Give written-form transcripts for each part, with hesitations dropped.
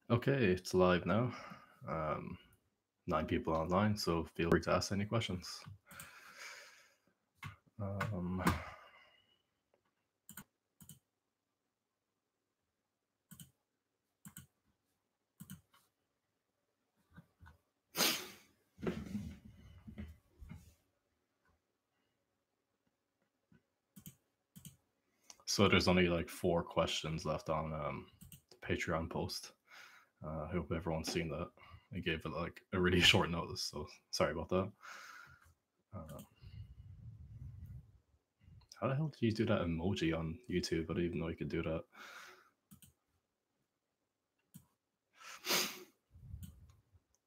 Okay, it's live now. Um, 9 people online, so feel free to ask any questions. Um, so there's only like 4 questions left on the Patreon post. I hope everyone's seen that. I gave it like a really short notice, so sorry about that. How the hell did you do that emoji on YouTube? I didn't even know you could do that.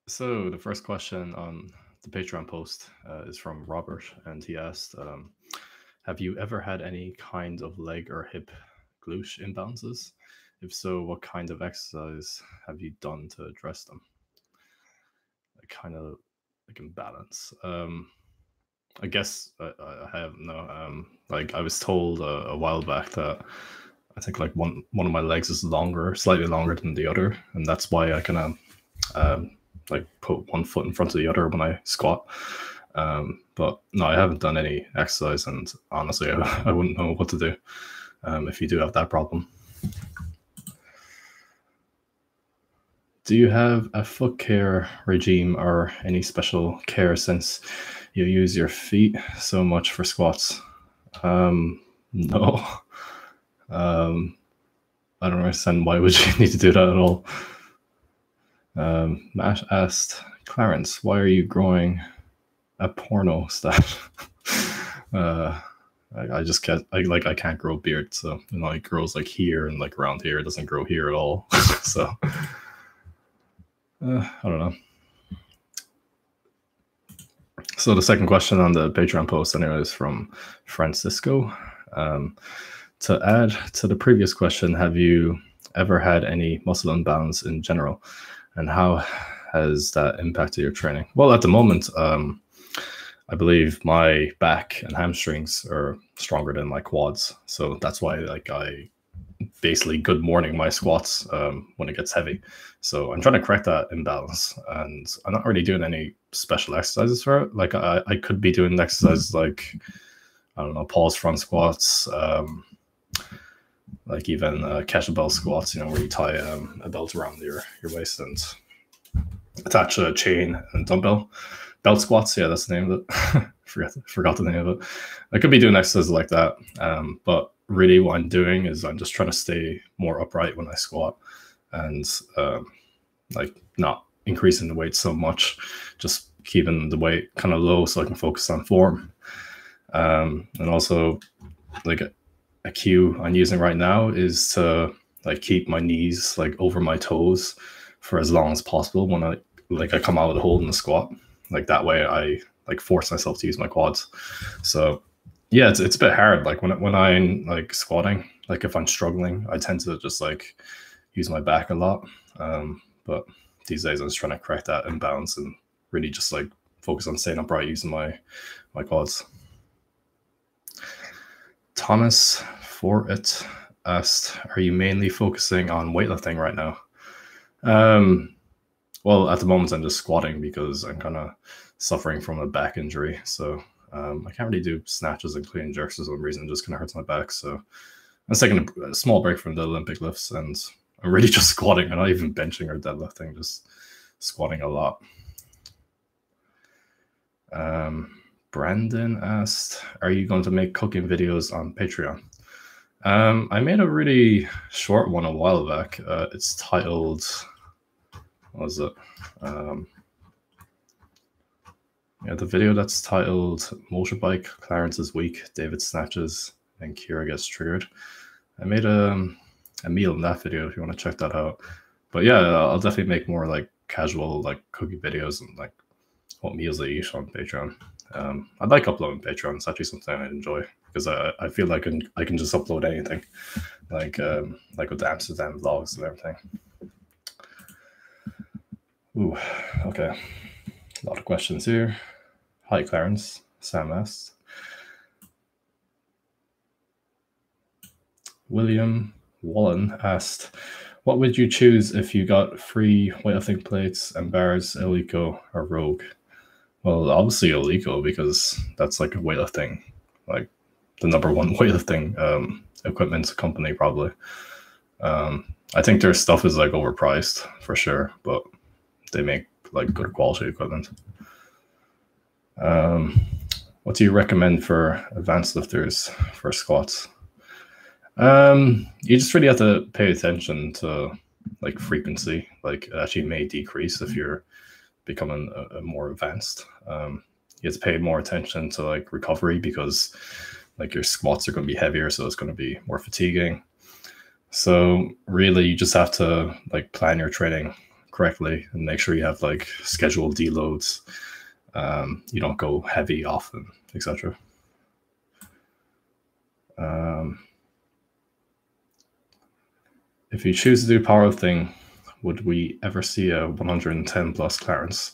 So the first question on the Patreon post is from Robert, and he asked, "Have you ever had any kind of leg or hip glute imbalances? If so, what kind of exercise have you done to address them?" A kind of like imbalance. I guess I have no. Like I was told a while back that I think like one of my legs is longer, slightly longer than the other, and that's why I kind of like put one foot in front of the other when I squat. But no, I haven't done any exercise, and honestly, I wouldn't know what to do if you do have that problem. Do you have a foot care regime or any special care since you use your feet so much for squats? No. I don't understand why would you need to do that at all. Matt asked, Clarence, why are you growing a porno stat? I just can't. I can't grow a beard, so it grows like here and like around here. It doesn't grow here at all. So I don't know. So the second question on the Patreon post, anyway, is from Francisco. To add to the previous question, have you ever had any muscle imbalance in general, and how has that impacted your training? Well, at the moment, I believe my back and hamstrings are stronger than my quads, so that's why like I basically good morning my squats when it gets heavy. So I'm trying to correct that imbalance, and I'm not really doing any special exercises for it. Like I could be doing exercises like I don't know, pause front squats, like even kettlebell squats, where you tie a belt around your waist and attach a chain and dumbbell. Belt squats, yeah, that's the name of it. Forgot the name of it. I could be doing exercises like that, but really what I'm doing is I'm just trying to stay more upright when I squat, and like not increasing the weight so much, just keeping the weight kind of low so I can focus on form. And also, like a cue I'm using right now is to like keep my knees like over my toes for as long as possible when I come out of the hold in the squat. Like that way I like force myself to use my quads. So yeah, it's a bit hard. Like when I'm like squatting, like if I'm struggling, I tend to just like use my back a lot. But these days I'm just trying to correct that imbalance and really just like focus on staying upright using my quads. Thomas for it asked, are you mainly focusing on weightlifting right now? Well, at the moment I'm just squatting because I'm kind of suffering from a back injury. So I can't really do snatches and clean jerks for some reason. It just kind of hurts my back. So I'm taking a small break from the Olympic lifts, and I'm really just squatting. I'm not even benching or deadlifting, just squatting a lot. Brandon asked, are you going to make cooking videos on Patreon? I made a really short one a while back. It's titled, what was it? Yeah, the video that's titled Motorbike, Clarence is weak, David snatches, and Kira gets triggered. I made a meal in that video if you want to check that out. But yeah, I'll definitely make more like casual like cooking videos and like what meals I eat on Patreon. I like uploading Patreon. It's actually something I enjoy because I feel like I can just upload anything, like with the Amsterdam vlogs and everything. Ooh, okay. A lot of questions here. Hi, Clarence. Sam asked. William Wallen asked, What would you choose if you got free weightlifting plates and bars, Eleiko or Rogue? Well, obviously Eleiko, because that's like a weightlifting, like the number one weightlifting equipment company probably. I think their stuff is like overpriced for sure, but they make like good quality equipment. What do you recommend for advanced lifters for squats? You just really have to pay attention to like frequency. Like it actually may decrease if you're becoming a more advanced. You have to pay more attention to like recovery because like your squats are going to be heavier, so it's going to be more fatiguing. So really, you just have to like plan your training correctly and make sure you have like scheduled deloads. You don't go heavy often, etc. If you choose to do powerlifting, would we ever see a 110 plus Clarence?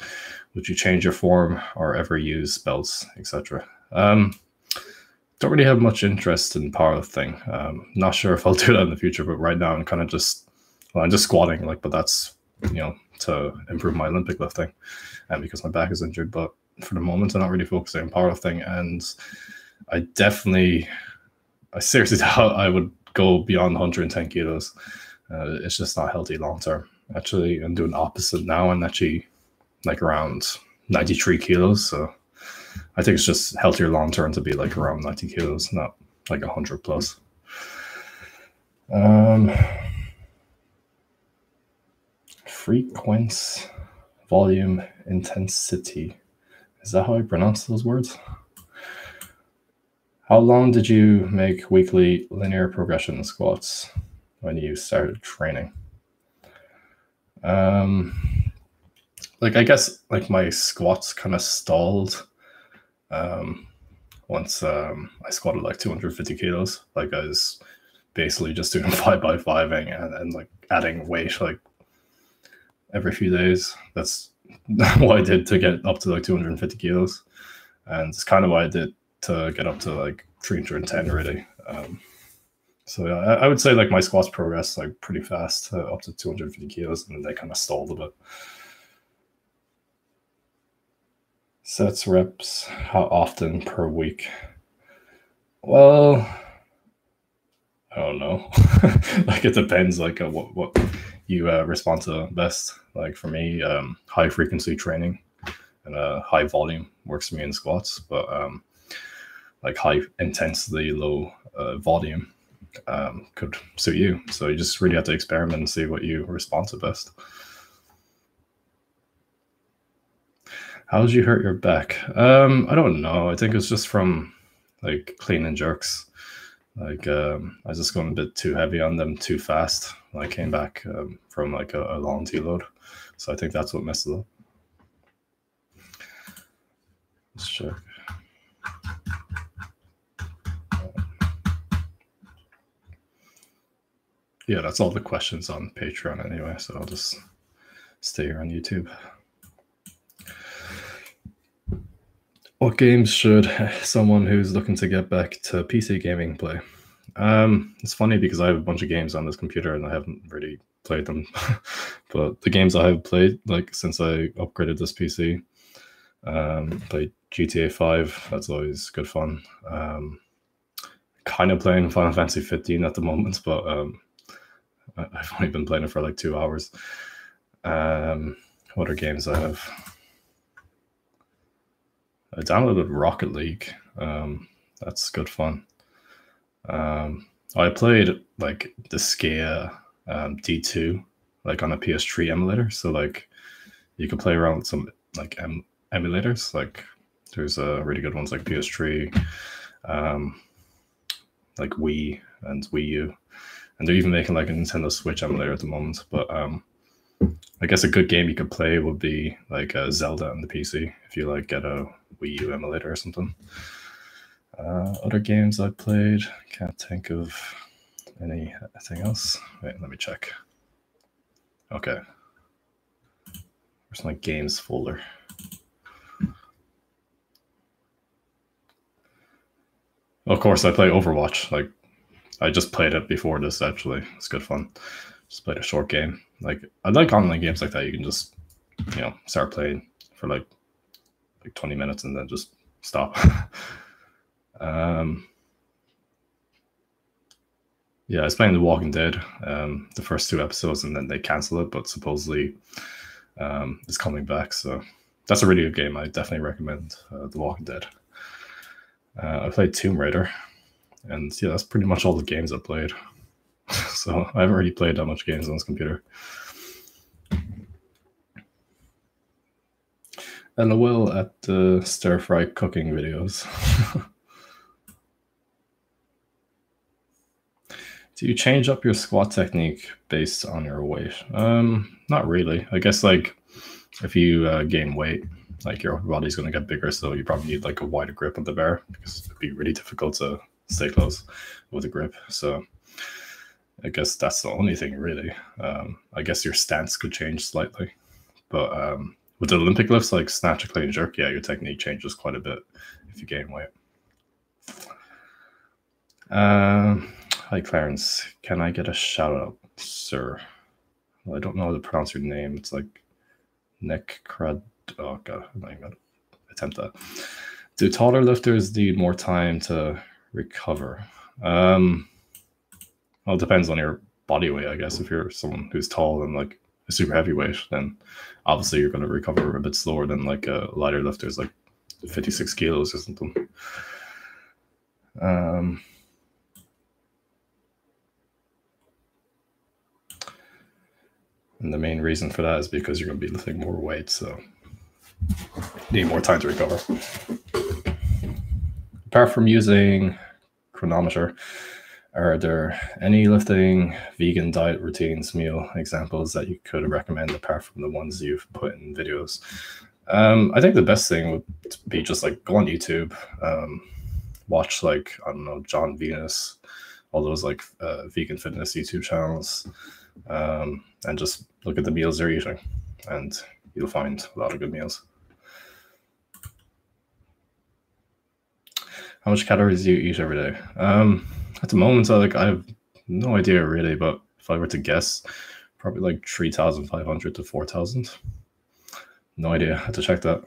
Would you change your form or ever use belts, etc.? Don't really have much interest in powerlifting. Not sure if I'll do that in the future, but right now I'm kind of just, well, I'm just squatting, like, but that's, you know, to improve my Olympic lifting and because my back is injured. But for the moment, I'm not really focusing on powerlifting. And I seriously doubt I would go beyond 110 kilos. It's just not healthy long term. Actually, I'm doing opposite now. I'm actually like around 93 kilos. So I think it's just healthier long term to be like around 90 kilos, not like 100 plus. Frequency, volume, intensity. Is that how I pronounce those words? How long did you make weekly linear progression squats when you started training? Like I guess like my squats kind of stalled once I squatted like 250 kilos. Like I was basically just doing 5x5ing and like adding weight like every few days. That's what I did to get up to like 250 kilos, and it's kind of what I did to get up to like 310 really. So yeah, I would say like my squats progressed like pretty fast up to 250 kilos, and then they kind of stalled a bit. Sets, reps, how often per week? Well, I don't know. Like it depends like what you respond to best. Like for me, high frequency training and high volume works for me in squats, but like high intensity, low volume could suit you. So you just really have to experiment and see what you respond to best. How did you hurt your back? I don't know. I think it's just from like clean and jerks. Like I was just going a bit too heavy on them too fast when I came back from like a long deload. So I think that's what messed it up. Let's check. Yeah, that's all the questions on Patreon anyway, so I'll just stay here on YouTube. What games should someone who's looking to get back to PC gaming play? It's funny because I have a bunch of games on this computer and I haven't really played them. But the games I have played, like since I upgraded this PC, played GTA 5. That's always good fun. Kind of playing Final Fantasy 15 at the moment, but I've only been playing it for like 2 hours. What other games I have? I downloaded Rocket League. That's good fun. I played like the Skia D2 like on a PS3 emulator. So like you can play around with some like emulators. Like there's really good ones like PS3, like Wii and Wii U. And they're even making like a Nintendo Switch emulator at the moment. But I guess a good game you could play would be like Zelda on the PC if you like get a Wii U emulator or something. Other games I played, can't think of anything else. Wait, let me check. Okay. Where's my games folder? Of course, I play Overwatch. Like I just played it before this actually. It's good fun. just played a short game. Like I like online games like that. You can just start playing for like 20 minutes and then just stop. Yeah, I was playing The Walking Dead, the first 2 episodes, and then they canceled it, but supposedly it's coming back. So that's a really good game. I definitely recommend The Walking Dead. I played Tomb Raider, and yeah, that's pretty much all the games I played. So I haven't really played that much games on this computer. LOL at the stir-fry cooking videos. Do you change up your squat technique based on your weight? Not really. I guess like if you gain weight, like your body's going to get bigger, so you probably need like a wider grip on the bar because it'd be really difficult to stay close with a grip. So I guess that's the only thing really. I guess your stance could change slightly, but with the Olympic lifts like snatch, clean, jerk, yeah, your technique changes quite a bit if you gain weight. Hi, Clarence. Can I get a shout out, sir? Well, I don't know how to pronounce your name. It's like Necrad. Oh, God. I'm not even going to attempt that. Do taller lifters need more time to recover? Well, it depends on your body weight, I guess. If you're someone who's tall and like a super heavyweight, then obviously you're going to recover a bit slower than like a lighter lifter is like 56 kilos or something. And the main reason for that is because you're going to be lifting more weight, so you need more time to recover. Apart from using Chronometer, are there any lifting vegan diet routines, meal examples that you could recommend apart from the ones you've put in videos? I think the best thing would be just like go on YouTube, watch like, I don't know, John Venus, all those like vegan fitness YouTube channels, and just look at the meals they're eating, and you'll find a lot of good meals. How much calories do you eat every day? At the moment, I have no idea really, but if I were to guess, probably like 3,500 to 4,000. No idea. I have to check that.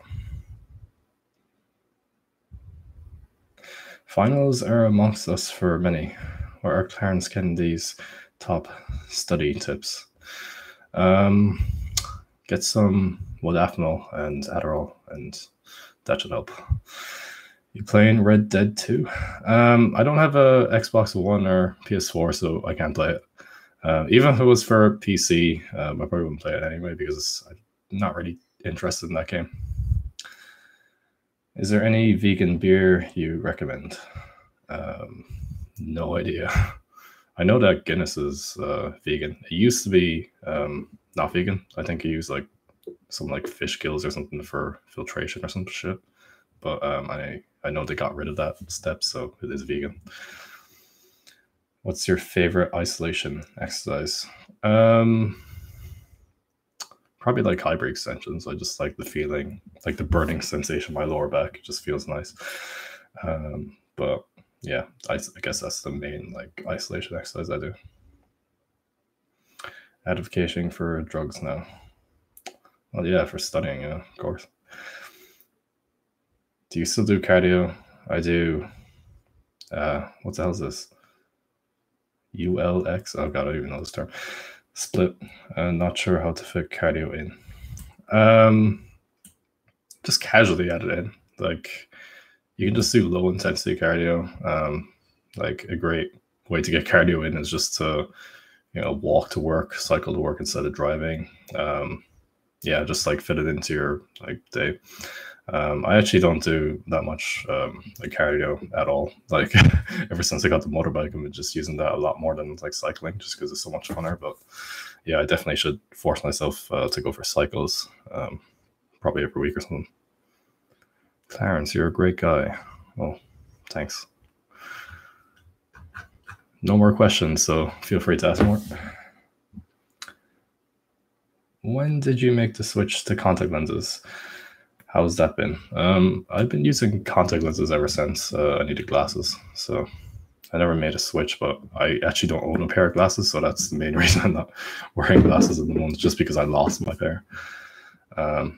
Finals are amongst us for many. What are Clarence Kennedy's top study tips? Get some modafinil and Adderall, and that should help. You playing Red Dead 2? I don't have a Xbox One or PS4, so I can't play it. Even if it was for PC, I probably wouldn't play it anyway because I'm not really interested in that game. Is there any vegan beer you recommend? No idea. I know that Guinness is vegan. It used to be not vegan. I think it used like some like fish gills or something for filtration or some shit. But I know they got rid of that step, so it is vegan. What's your favorite isolation exercise? Probably like hybrid extensions. I just like the feeling, like the burning sensation in my lower back. It just feels nice. But yeah, I guess that's the main like isolation exercise I do. Advocating for drugs now. Well, yeah, for studying, of course. Do you still do cardio? I do. What the hell is this? ULX? Oh god, I don't even know this term. Split. Not sure how to fit cardio in. Just casually add it in. Like you can just do low intensity cardio. Like a great way to get cardio in is just to walk to work, cycle to work instead of driving. Yeah, just like fit it into your like day. I actually don't do that much like cardio at all. Like ever since I got the motorbike, I'm just using that a lot more than like cycling, just because it's so much funner. But yeah, I definitely should force myself to go for cycles, probably every week or something. Clarence, you're a great guy. Well, thanks. No more questions, so feel free to ask more. When did you make the switch to contact lenses? How's that been? I've been using contact lenses ever since I needed glasses. So I never made a switch, but I actually don't own a pair of glasses, so that's the main reason I'm not wearing glasses at the moment, just because I lost my pair.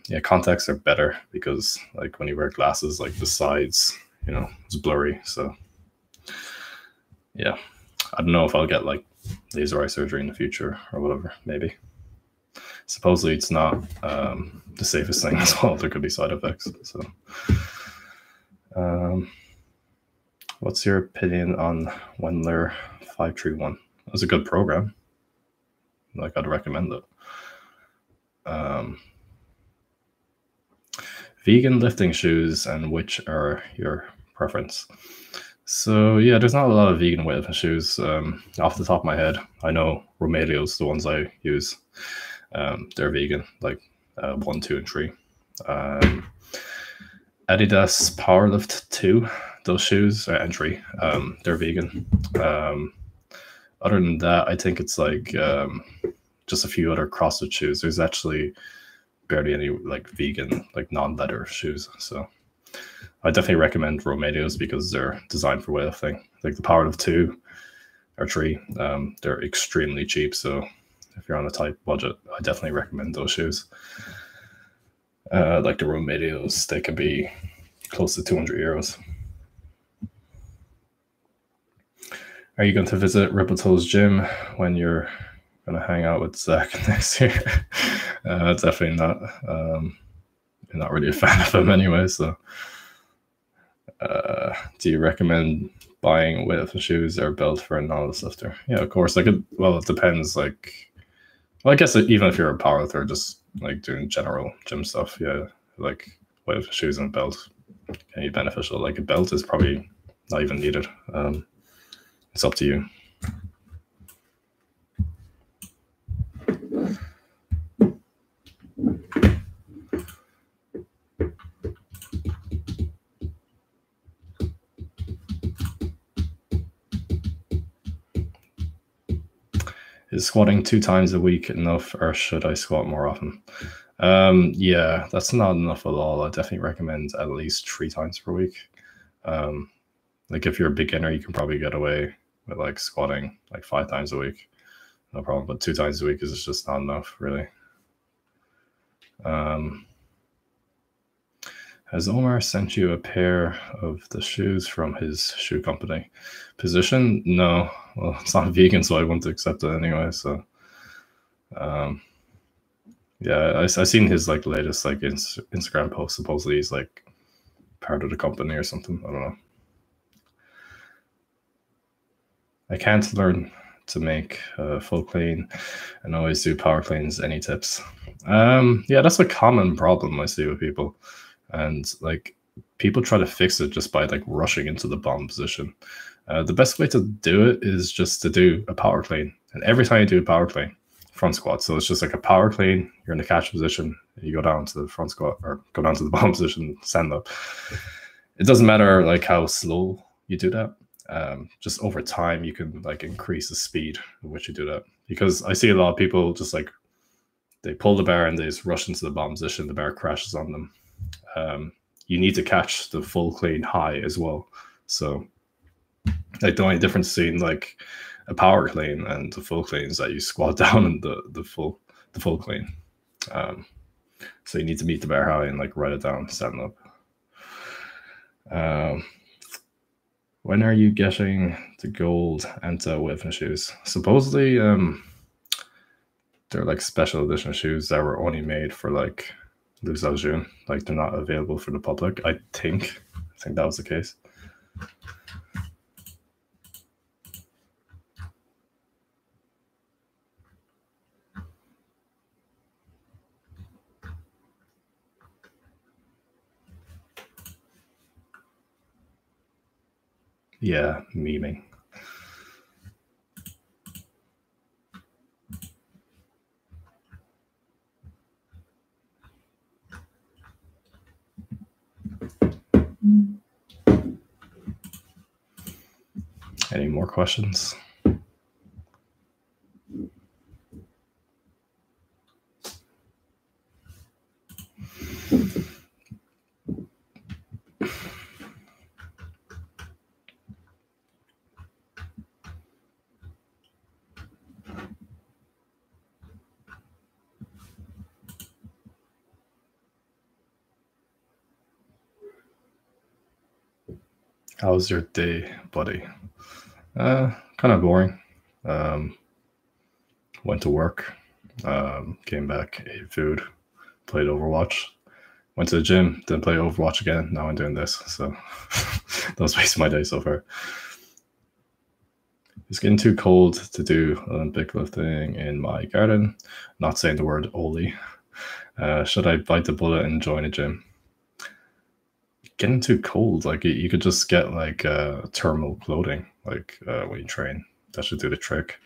Yeah, contacts are better because like when you wear glasses, like the sides, you know, it's blurry. So yeah, I don't know if I'll get like laser eye surgery in the future or whatever. Maybe. Supposedly it's not the safest thing as well. There could be side effects. So, what's your opinion on Wendler 531? It was a good program. Like I'd recommend it. Vegan lifting shoes, and which are your preference? So yeah, there's not a lot of vegan weightlifting shoes. Off the top of my head, I know Romelio's the ones I use. They're vegan, like 1, 2, and 3. Adidas Powerlift 2, those shoes are entry. They're vegan. Other than that, I think it's like just a few other CrossFit shoes. There's actually barely any like vegan, like non-leather shoes. So I definitely recommend Romelio's because they're designed for weightlifting. Like the Powerlift 2 or 3, they're extremely cheap. So if you're on a tight budget, I definitely recommend those shoes. Like the Romelio's, they can be close to 200 euros. Are you going to visit Rippletoes Gym when you're going to hang out with Zach next year? Definitely not. I'm not really a fan of him anyway. So, do you recommend buying weightlifting shoes or belt for a novice lifter? Yeah, of course. Like, well, it depends. Like, well, I guess even if you're a powerlifter, just like doing general gym stuff, yeah, like weightlifting shoes and a belt can be beneficial. Like a belt is probably not even needed. It's up to you. Is squatting 2 times a week enough, or should I squat more often? Yeah, that's not enough at all. I definitely recommend at least 3 times per week. Like if you're a beginner, you can probably get away with like squatting like 5 times a week, no problem. But 2 times a week is just not enough, really. Has Omar sent you a pair of the shoes from his shoe company? Position? No. Well, it's not vegan, so I wouldn't accept it anyway. So, yeah, I seen his like latest like Instagram post. Supposedly he's like part of the company or something. I don't know. I can't learn to make full clean and always do power cleans. Any tips? Yeah, that's a common problem I see with people. And like people try to fix it just by like rushing into the bomb position. The best way to do it is just to do a power clean. And every time you do a power clean, front squat. So it's just like a power clean, you're in the catch position, you go down to the front squat or go down to the bomb position, stand up. It doesn't matter like how slow you do that. Just over time, you can like increase the speed at which you do that. Because I see a lot of people just like, they pull the bar and they just rush into the bomb position, the bar crashes on them. You need to catch the full clean high as well. So like the only difference between like a power clean and the full clean is that you squat down in the full clean. So you need to meet the bar high and like write it down, stand up. When are you getting the gold Anta weightlifting shoes? Supposedly, they're like special edition shoes that were only made for like Liu Xiaojun. Like they're not available for the public. I think that was the case. Yeah, memeing. Any more questions? How was your day, buddy? Kind of boring. Went to work, came back, ate food, played Overwatch, went to the gym, then played Overwatch again. Now I'm doing this. So that was basically my day so far. It's getting too cold to do Olympic lifting in my garden. Not saying the word only. Should I bite the bullet and join a gym? Getting too cold. Like you could just get like thermal clothing, like when you train. That should do the trick.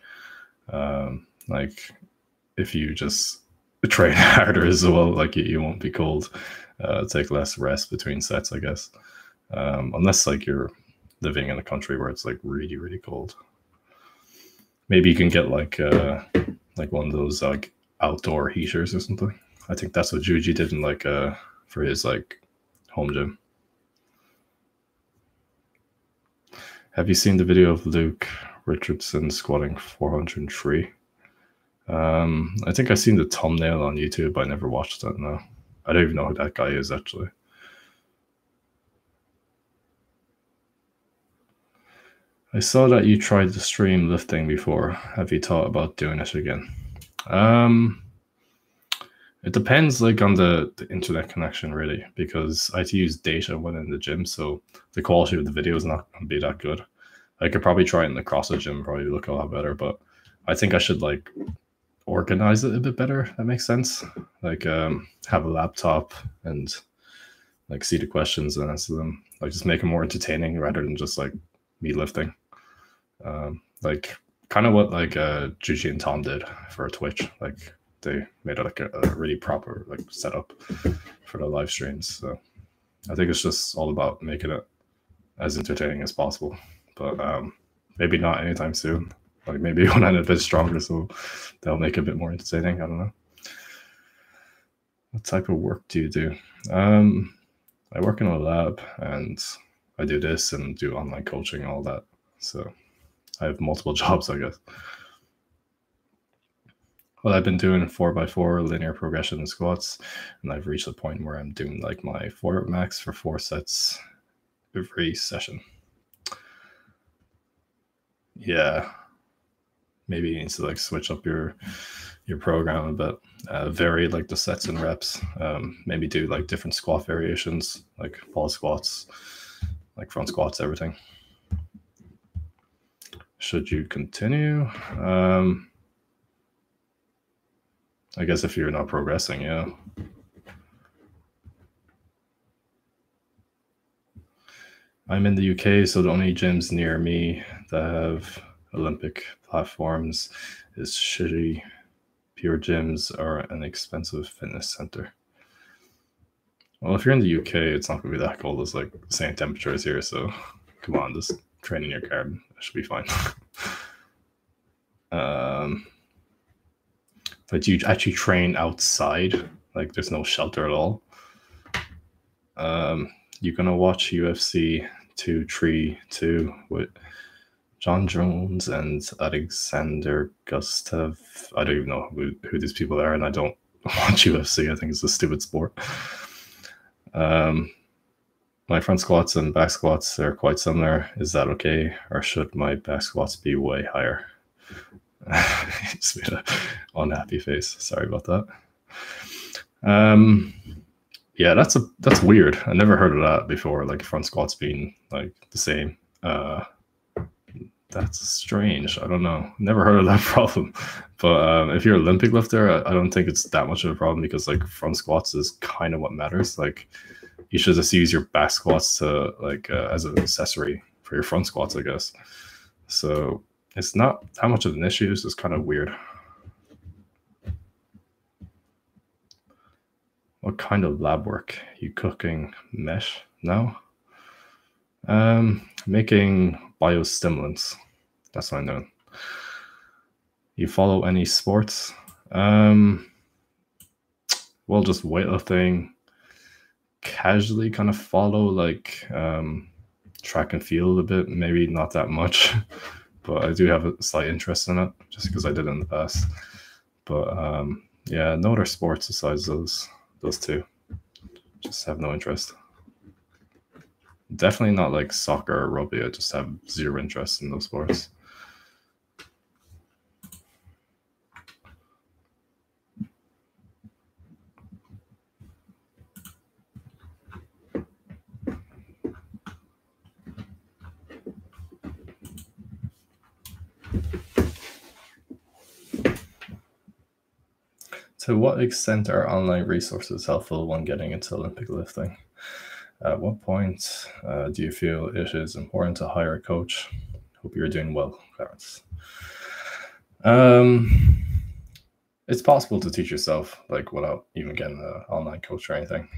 Like if you just train harder as well, like you won't be cold. Take less rest between sets, I guess. Unless like you're living in a country where it's like really, really cold. Maybe you can get like one of those like outdoor heaters or something. I think that's what Juji did in like for his like home gym. Have you seen the video of Luke Richardson squatting 403? I think I've seen the thumbnail on YouTube, but I never watched it. No, I don't even know who that guy is actually. I saw that you tried to stream lifting before. Have you thought about doing it again? It depends like on the internet connection really, because I had to use data when in the gym, so the quality of the video is not going to be that good. I could probably try it in the CrossFit gym, probably look a lot better, but I think I should like organize it a bit better. That makes sense. Like have a laptop and like see the questions and answer them. Like just make it more entertaining rather than just like me lifting. Like kind of what like Juji and Tom did for Twitch. Like they made it like a really proper like setup for the live streams. So I think it's just all about making it as entertaining as possible. But maybe not anytime soon. Like maybe when I'm a bit stronger, so they'll make it a bit more entertaining. I don't know. What type of work do you do? I work in a lab and I do this and do online coaching and all that. So I have multiple jobs, I guess. Well, I've been doing 4x4 linear progression squats, and I've reached a point where I'm doing like my 4 max for 4 sets every session. Yeah, maybe you need to like switch up your program a bit, vary like the sets and reps. Maybe do like different squat variations, like ball squats, like front squats, everything. Should you continue? I guess if you're not progressing, yeah. I'm in the UK, so the only gyms near me that have Olympic platforms is shitty pure gyms or an expensive fitness center. Well, if you're in the UK, it's not going to be that cold. It's like the same temperature as here, so come on, just train in your garden. It should be fine. But you actually train outside, like there's no shelter at all. You're gonna watch UFC 232 with John Jones and Alexander Gustav. I don't even know who these people are, and I don't watch UFC. I think it's a stupid sport. My front squats and back squats are quite similar. Is that okay, or should my back squats be way higher? Just made an unhappy face. Sorry about that. Yeah, that's weird. I never heard of that before. Like front squats being like the same. That's strange. I don't know. Never heard of that problem. But if you're an Olympic lifter, I don't think it's that much of a problem because like front squats is kind of what matters. Like you should just use your back squats to like as an accessory for your front squats, I guess. So it's not that much of an issue. It's just kind of weird. What kind of lab work? You cooking mesh? No. Making biostimulants. That's what I'm doing. You follow any sports? Well, just weightlifting. Casually kind of follow like track and field a bit. Maybe not that much. But I do have a slight interest in it just because I did it in the past. But yeah, no other sports besides those two. Just have no interest. Definitely not like soccer or rugby. I just have zero interest in those sports. To what extent are online resources helpful when getting into Olympic lifting? At what point do you feel it is important to hire a coach? Hope you're doing well, Clarence. It's possible to teach yourself, like, without even getting an online coach or anything.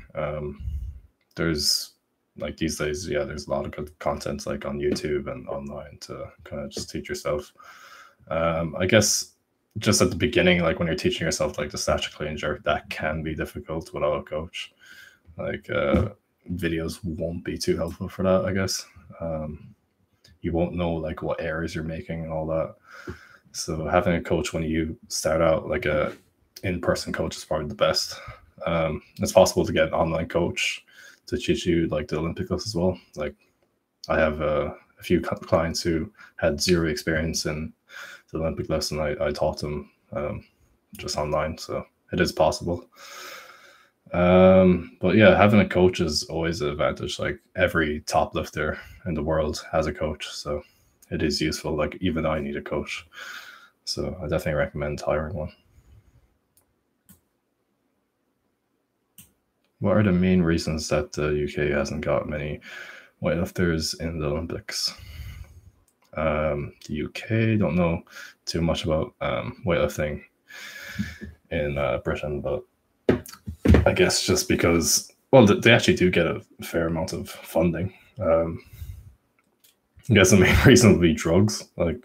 There's like these days, yeah, there's a lot of good content like on YouTube and online to kind of just teach yourself. I guess just at the beginning, like when you're teaching yourself like the static clean and jerk, that can be difficult without a coach. Like videos won't be too helpful for that, I guess. You won't know like what errors you're making and all that. So having a coach when you start out, like a in-person coach, is probably the best. It's possible to get an online coach to teach you like the Olympic lifts as well. Like I have a few clients who had zero experience in the Olympic lifts, and I taught them just online. So it is possible. But yeah, having a coach is always an advantage. Like every top lifter in the world has a coach, so it is useful. Like even I need a coach, so I definitely recommend hiring one. What are the main reasons that the UK hasn't got many weightlifters in the Olympics? The UK, don't know too much about weightlifting in Britain, but I guess just because, well, they actually do get a fair amount of funding. I guess the main reason would be drugs. Like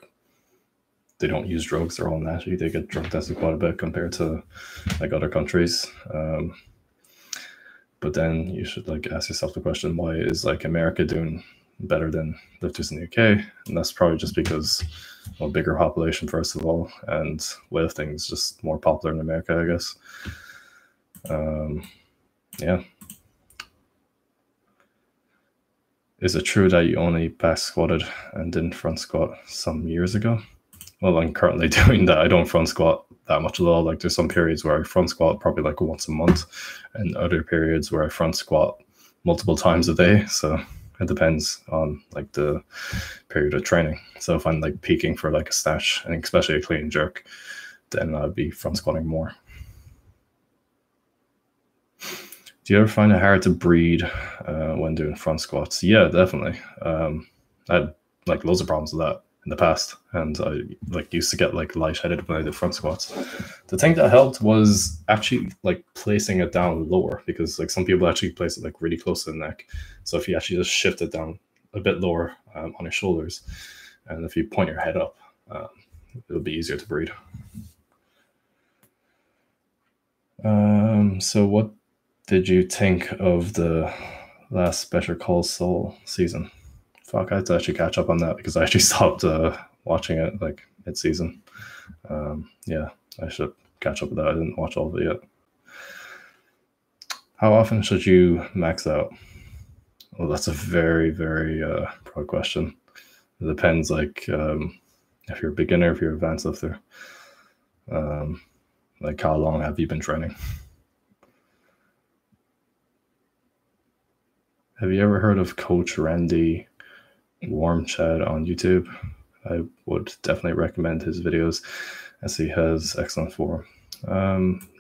they don't use drugs; they're all natty. They get drug tested quite a bit compared to like other countries. But then you should like ask yourself the question: why is like America doing better than lifters in the UK? And that's probably just because a bigger population, first of all, and weightlifting is just more popular in America, I guess. Yeah. Is it true that you only back squatted and didn't front squat some years ago? Well, I'm currently doing that. I don't front squat that much at all. Like there's some periods where I front squat probably like once a month, and other periods where I front squat multiple times a day. So it depends on like the period of training. So if I'm like peaking for like a snatch, and especially a clean and jerk, then I'd be front squatting more. Do you ever find it hard to breathe when doing front squats? Yeah, definitely. I had like loads of problems with that in the past, and I like used to get like lightheaded when I did front squats. The thing that helped was actually like placing it down lower, because like some people actually place it like really close to the neck. So if you actually just shift it down a bit lower on your shoulders, and if you point your head up, it'll be easier to breathe. So what did you think of the last Better Call Saul season? Fuck, I had to actually catch up on that because I actually stopped watching it like mid-season. Yeah, I should catch up with that. I didn't watch all of it yet. How often should you max out? Well, that's a very, very broad question. It depends, like if you're a beginner, if you're an advanced lifter. Like how long have you been training? Have you ever heard of Coach Randy Warmchad on YouTube? I would definitely recommend his videos as he has excellent form. No,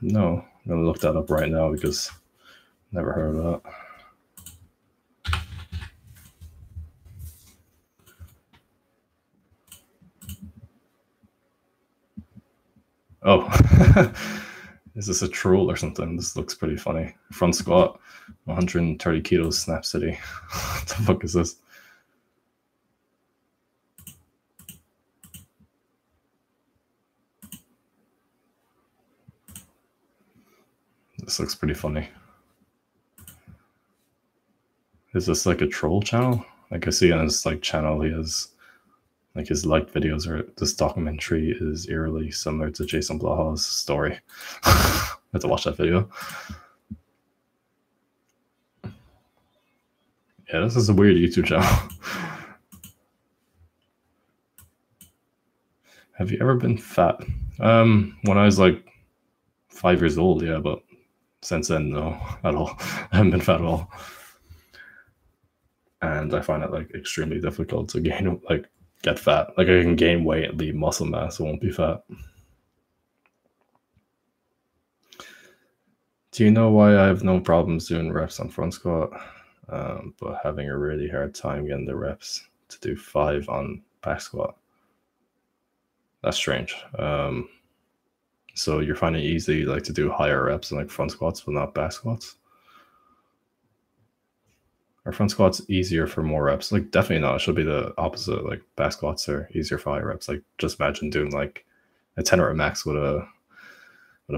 I'm going to look that up right now because I've never heard of that. Oh, is this a troll or something? This looks pretty funny. Front squat, 130 kilos, Snap City. What the fuck is this? This looks pretty funny. Is this like a troll channel? Like I see on his like channel, he has like his liked videos, or this documentary is eerily similar to Jason Blaha's story. I have to watch that video. Yeah, this is a weird YouTube channel. Have you ever been fat? When I was like 5 years old, yeah, but since then, no, at all. I haven't been fat at all. And I find it like extremely difficult to get fat. Like I can gain weight and leave muscle mass, I won't be fat. Do you know why I have no problems doing reps on front squat, but having a really hard time getting the reps to do 5 on back squat? That's strange. So you're finding it easy like to do higher reps in like front squats, but not back squats? Are front squats easier for more reps? Like definitely not. It should be the opposite. Like back squats are easier for higher reps. Like just imagine doing like a 10 rep max with a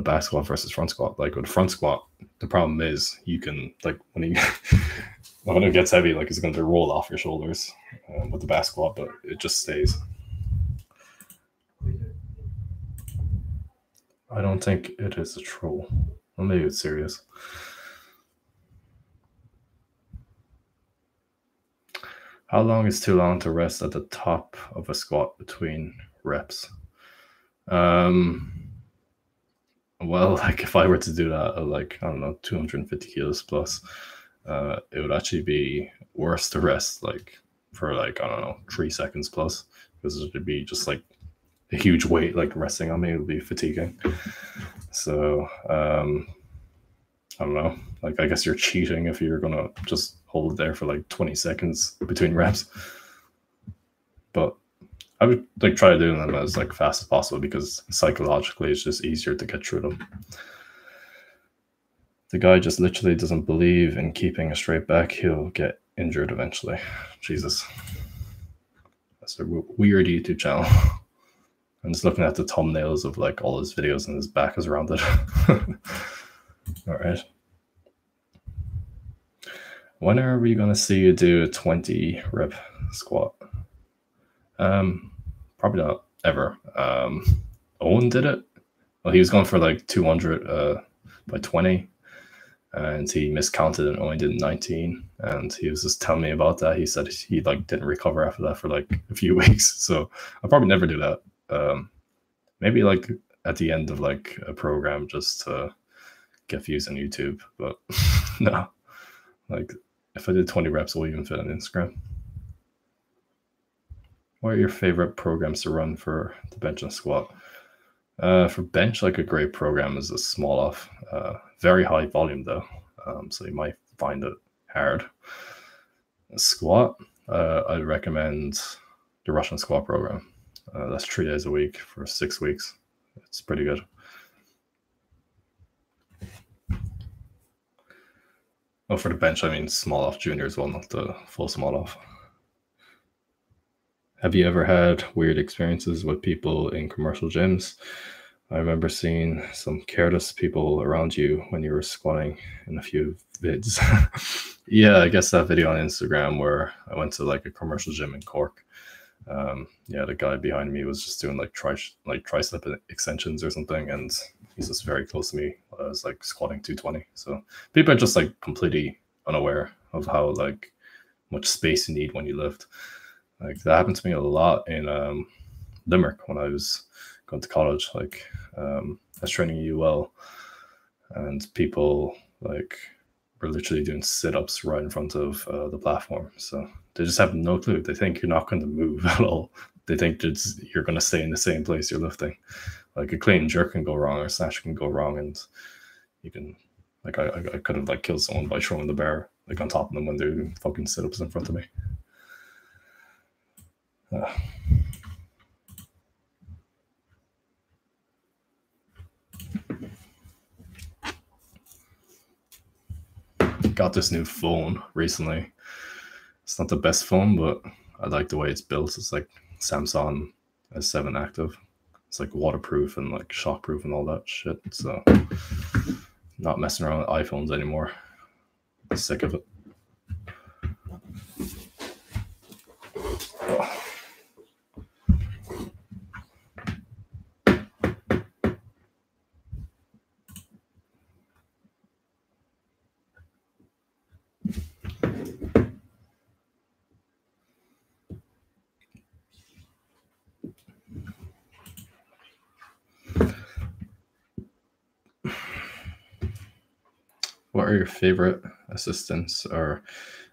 back squat versus front squat. Like with front squat, the problem is you can like when it gets heavy, like it's going to roll off your shoulders with the back squat, but it just stays. I don't think it is a troll. Well, maybe it's serious. How long is too long to rest at the top of a squat between reps? Well, like if I were to do that at like, I don't know, 250 kilos plus, it would actually be worse to rest like for like, I don't know, 3 seconds plus, because it would be just like a huge weight like resting on me. It would be fatiguing. So I don't know, like I guess you're cheating if you're gonna just hold it there for like 20 seconds between reps. But I would like try doing them as like fast as possible, because psychologically it's just easier to get through them. The guy just literally doesn't believe in keeping a straight back. He'll get injured eventually. Jesus. That's a weird YouTube channel. I'm just looking at the thumbnails of like all his videos and his back is rounded. All right. When are we going to see you do a 20 rep squat? Probably not ever. Owen did it. Well, he was going for like 200 by 20, and he miscounted and only did 19. And he was just telling me about that. He said he like didn't recover after that for like a few weeks. So I'll probably never do that. Maybe like at the end of like a program just to get views on YouTube, but no. Like if I did 20 reps, will even fit on Instagram? What are your favorite programs to run for the bench and squat? For bench, like a great program is a small off, very high volume though, so you might find it hard. A squat, I'd recommend the Russian squat program. That's 3 days a week for 6 weeks. It's pretty good. Oh, for the bench, I mean small off junior as well, not the full small off. Have you ever had weird experiences with people in commercial gyms? I remember seeing some careless people around you when you were squatting in a few vids. Yeah, I guess that video on Instagram where I went to like a commercial gym in Cork. Yeah, the guy behind me was just doing like tricep extensions or something, and he's just very close to me. I was like squatting 220. So people are just like completely unaware of how like much space you need when you lift. Like that happened to me a lot in Limerick when I was going to college. Like I was training at UL, and people like were literally doing sit-ups right in front of the platform. So they just have no clue. They think you're not going to move at all. They think you're going to stay in the same place you're lifting. Like a clean jerk can go wrong, or a snatch can go wrong, and you can like I could have like killed someone by throwing the bar like on top of them when they're doing fucking sit-ups in front of me. Got this new phone recently. It's not the best phone, but I like the way it's built. It's like Samsung S7 Active. It's like waterproof and like shockproof and all that shit. So not messing around with iPhones anymore. I'm sick of it. Oh. What are your favorite assistants or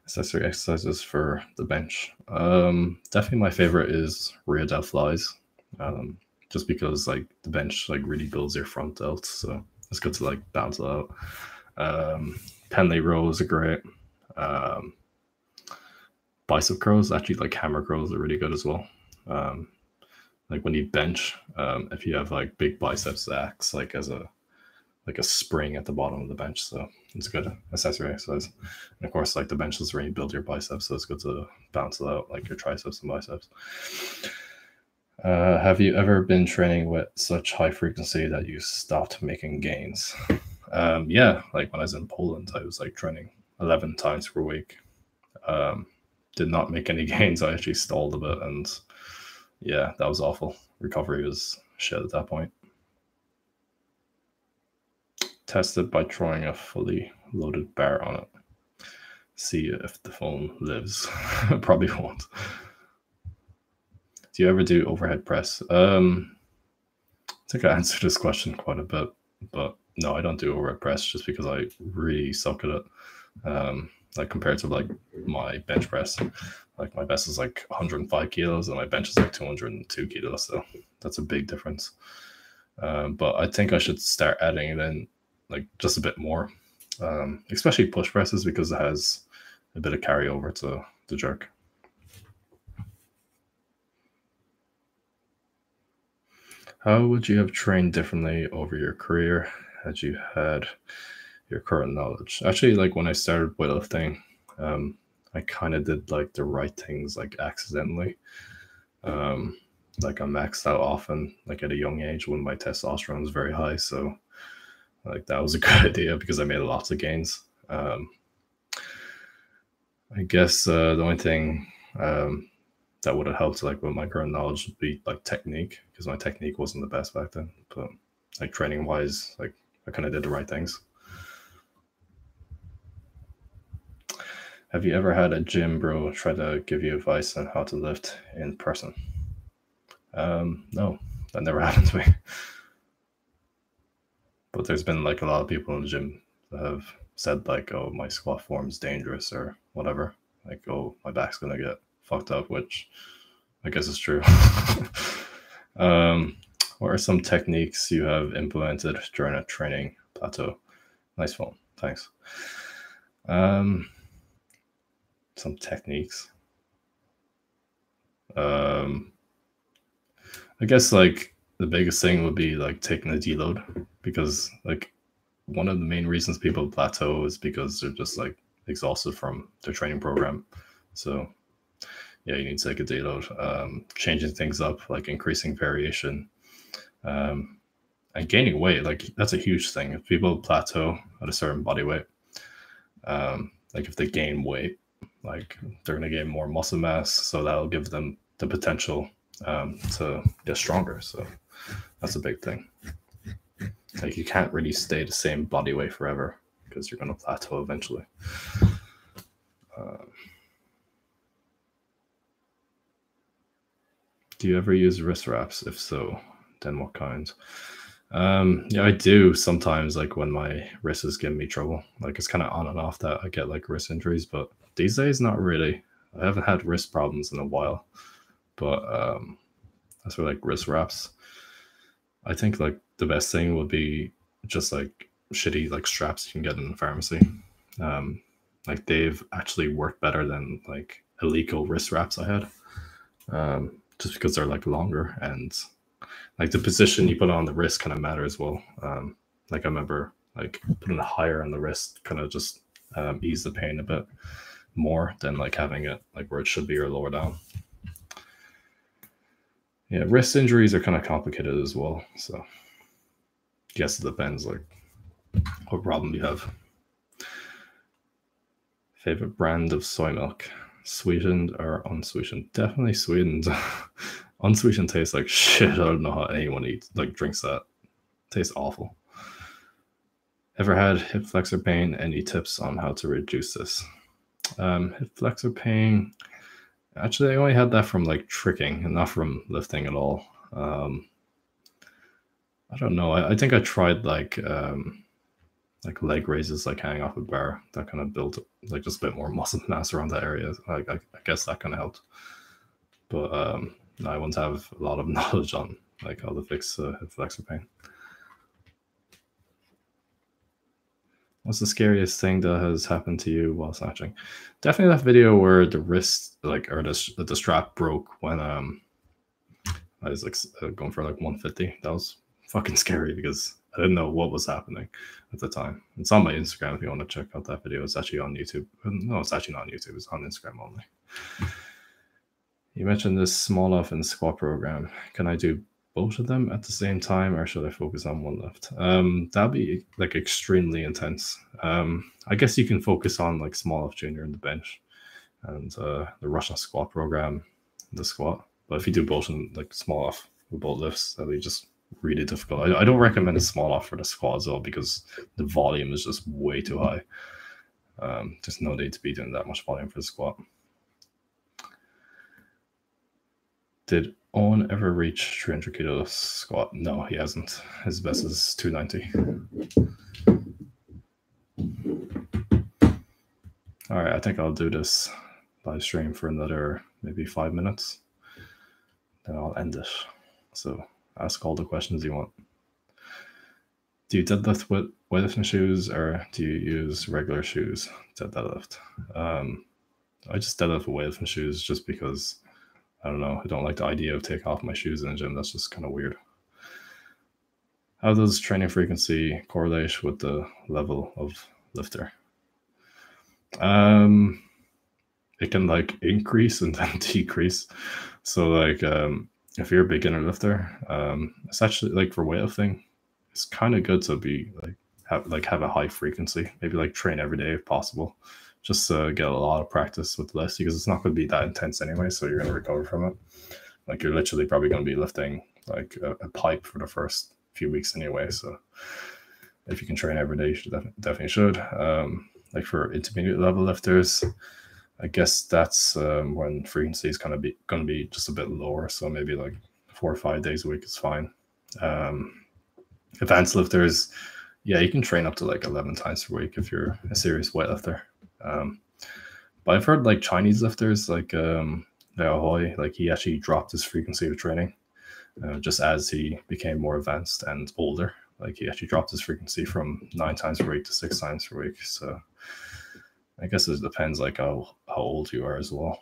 accessory exercises for the bench? Definitely my favorite is rear delt flies. Um, just because like the bench like really builds your front delt, so it's good to like balance it out. Penley rows are great. Um, bicep curls, actually like hammer curls are really good as well. Like when you bench, if you have like big biceps, that acts like as a spring at the bottom of the bench, so it's a good accessory exercise. And of course, like the bench is where you build your biceps, so it's good to balance it out, like your triceps and biceps. Have you ever been training with such high frequency that you stopped making gains? Yeah, like when I was in Poland, I was like training 11 times per week. Did not make any gains. I actually stalled a bit, and yeah, that was awful. Recovery was shit at that point. Test it by throwing a fully loaded bar on it. See if the phone lives. Probably won't. Do you ever do overhead press? I think I answered this question quite a bit, but no, I don't do overhead press just because I really suck at it. Like compared to like my bench press, like my best is like 105 kilos and my bench is like 202 kilos, so that's a big difference. But I think I should start adding it in like just a bit more, especially push presses, because it has a bit of carryover to the jerk. How would you have trained differently over your career had you had your current knowledge? Actually, like when I started weightlifting, I kind of did like the right things like accidentally. Like I maxed out often, like at a young age when my testosterone was very high. So like that was a good idea because I made lots of gains. I guess the only thing that would have helped like with my current knowledge would be like technique, because my technique wasn't the best back then. But like training wise, like I kind of did the right things. Have you ever had a gym bro try to give you advice on how to lift in person? No, that never happened to me. But there's been like a lot of people in the gym that have said like, "Oh, my squat form's dangerous" or whatever. Like, "Oh, my back's gonna get fucked up," which I guess is true. What are some techniques you have implemented during a training plateau? Nice phone, thanks. Some techniques. I guess like the biggest thing would be like taking a deload, because like one of the main reasons people plateau is because they're just like exhausted from their training program. So yeah, you need to take a deload, changing things up, like increasing variation, and gaining weight. Like that's a huge thing. If people plateau at a certain body weight, like if they gain weight, like they're going to gain more muscle mass, so that'll give them the potential to get stronger. So that's a big thing. Like you can't really stay the same body weight forever because you're going to plateau eventually. Do you ever use wrist wraps? If so, then what kinds? Yeah, I do sometimes, like when my wrist is giving me trouble. Like it's kind of on and off that I get like wrist injuries, but these days not really. I haven't had wrist problems in a while, but that's for like wrist wraps. I think like the best thing would be just like shitty like straps you can get in the pharmacy. Like they've actually worked better than like illegal wrist wraps I had, just because they're like longer, and like the position you put on the wrist kind of matters as well. Like I remember like putting it higher on the wrist kind of just ease the pain a bit more than like having it like where it should be or lower down. Yeah, wrist injuries are kind of complicated as well. So I guess it depends like what problem you have. Favorite brand of soy milk? Sweetened or unsweetened? Definitely sweetened. Unsweetened tastes like shit. I don't know how anyone eats like drinks that. It tastes awful. Ever had hip flexor pain? Any tips on how to reduce this? Hip flexor pain. Actually, I only had that from like tricking and not from lifting at all. I don't know. I think I tried like like leg raises, like hanging off a bar, that kind of built like just a bit more muscle mass around that area. I guess that kind of helped. But I wouldn't have a lot of knowledge on like how to fix hip flexor pain. What's the scariest thing that has happened to you while snatching? Definitely that video where the wrist, like, or the strap broke when I was like going for like 150. That was fucking scary because I didn't know what was happening at the time. It's on my Instagram if you want to check out that video. It's actually on YouTube. No, it's actually not on YouTube. It's on Instagram only. You mentioned this small off and squat program. Can I do both of them at the same time, or should I focus on one lift? That'd be like extremely intense. I guess you can focus on like small off junior in the bench and the Russian squat program, the squat. But if you do both in like small off with both lifts, that'd be just really difficult. I don't recommend a small off for the squat as well because the volume is just way too high. There's no need to be doing that much volume for the squat. Did Owen ever reach 300 kilo squat? No, he hasn't. His best is 290. All right, I think I'll do this live stream for another maybe 5 minutes. Then I'll end it. So ask all the questions you want. Do you deadlift with weightlifting shoes or do you use regular shoes to deadlift? I just deadlift with weightlifting shoes just because I don't know. I don't like the idea of taking off my shoes in the gym. That's just kind of weird. How does training frequency correlate with the level of lifter? It can like increase and then decrease. So like if you're a beginner lifter, it's actually like for weightlifting, it's kind of good to be like have a high frequency. Maybe like train every day if possible. Just get a lot of practice with lifts because it's not going to be that intense anyway, so you're going to recover from it. Like you're literally probably going to be lifting like a pipe for the first few weeks anyway. So if you can train every day, you should definitely should. Like for intermediate level lifters, I guess that's when frequency is going to be just a bit lower. So maybe like 4 or 5 days a week is fine. Advanced lifters, yeah, you can train up to like 11 times per week if you're a serious weightlifter. But I've heard like Chinese lifters like Liao Hoi, like he actually dropped his frequency of training just as he became more advanced and older. Like he actually dropped his frequency from 9 times per week to 6 times per week. So I guess it depends like how old you are as well.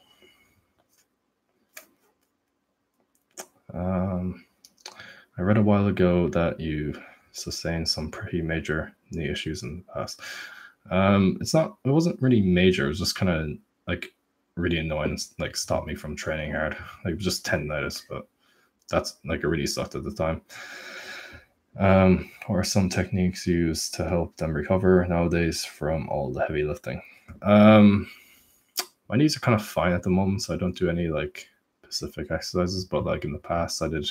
I read a while ago that you sustained some pretty major knee issues in the past. It wasn't really major. It was just kind of like really annoying and like stopped me from training hard. Like it was just tendonitis, but that's like it really sucked at the time. Or some techniques used to help them recover nowadays from all the heavy lifting. My knees are kind of fine at the moment, so I don't do any like specific exercises, but like in the past I did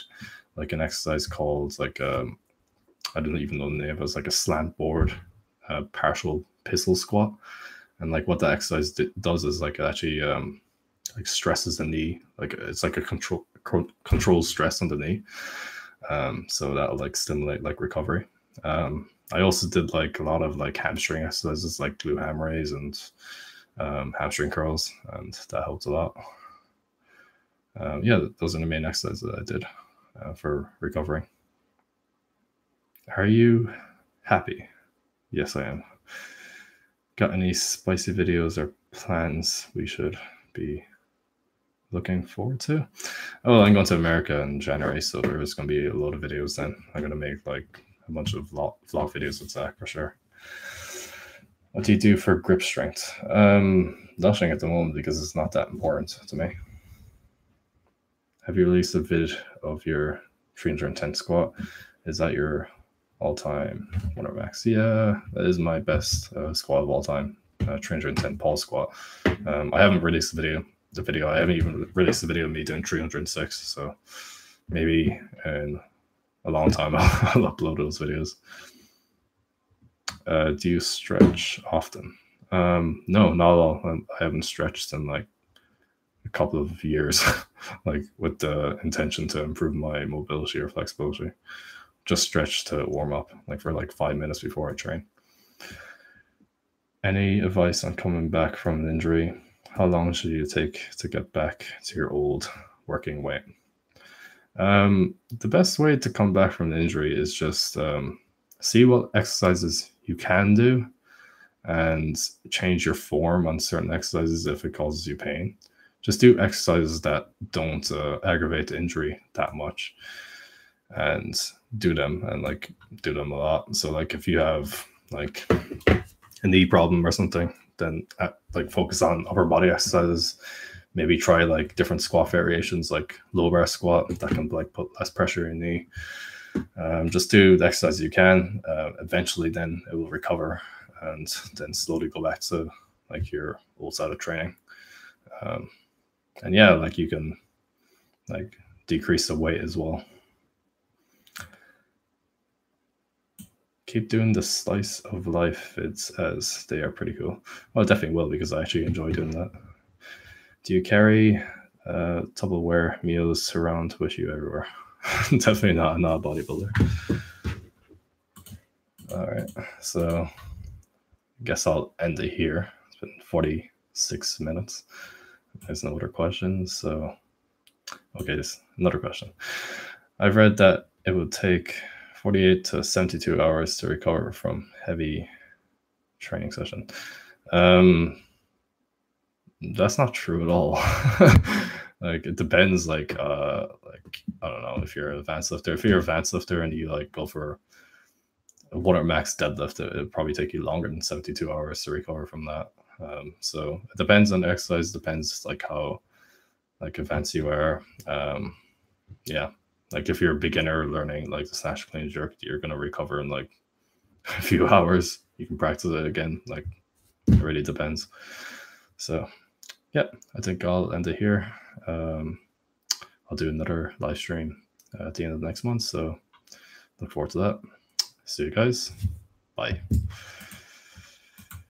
like an exercise called like I didn't even know the name. It was like a slant board partial pistol squat, and like what that exercise does is like it actually like stresses the knee. Like it's like a control stress on the knee, so that'll like stimulate like recovery. I also did like a lot of like hamstring exercises like glute ham raise and hamstring curls, and that helped a lot. Yeah, those are the main exercises that I did for recovering. Are you happy? Yes, I am. Got any spicy videos or plans we should be looking forward to? Oh, I'm going to America in January, so there's going to be a lot of videos then. I'm going to make like a bunch of vlog videos with Zach for sure. What do you do for grip strength? Nothing at the moment because it's not that important to me. Have you released a vid of your 310 squat? Is that your all-time one max? Yeah, that is my best squat of all time. 310 Paul squat. I haven't released the video. I haven't even released the video of me doing 306. So maybe in a long time I'll upload those videos. Do you stretch often? No, not at all. I haven't stretched in like a couple of years, like with the intention to improve my mobility or flexibility. Just stretch to warm up, like for like 5 minutes before I train. Any advice on coming back from an injury? How long should you take to get back to your old working weight? The best way to come back from an injury is just see what exercises you can do and change your form on certain exercises if it causes you pain. Just do exercises that don't aggravate the injury that much, and do them do them a lot. So like if you have like a knee problem or something, then like focus on upper body exercises. Maybe try like different squat variations, like low bar squat that can like put less pressure in your knee. Just do the exercise you can. Eventually, then it will recover, and then slowly go back to like your old side of training. And yeah, like you can like decrease the weight as well. Keep doing the slice of life vids, as they are pretty cool. Well, I definitely will, because I actually enjoy doing that. Do you carry Tupperware meals around with you everywhere? Definitely not. I'm not a bodybuilder. All right, so I guess I'll end it here. It's been 46 minutes. There's no other questions. So, okay, this another question. I've read that it would take 48 to 72 hours to recover from heavy training session. That's not true at all. Like it depends. Like I don't know, if you're an advanced lifter. If you're an advanced lifter and you like go for a 1 max deadlift, it'll probably take you longer than 72 hours to recover from that. So it depends on the exercise. Depends like how like advanced you are. Yeah, like if you're a beginner learning like the snatch, clean, jerk, you're gonna recover in like a few hours. You can practice it again. Like it really depends. So yeah, I think I'll end it here. I'll do another live stream at the end of the next month. So look forward to that. See you guys. Bye.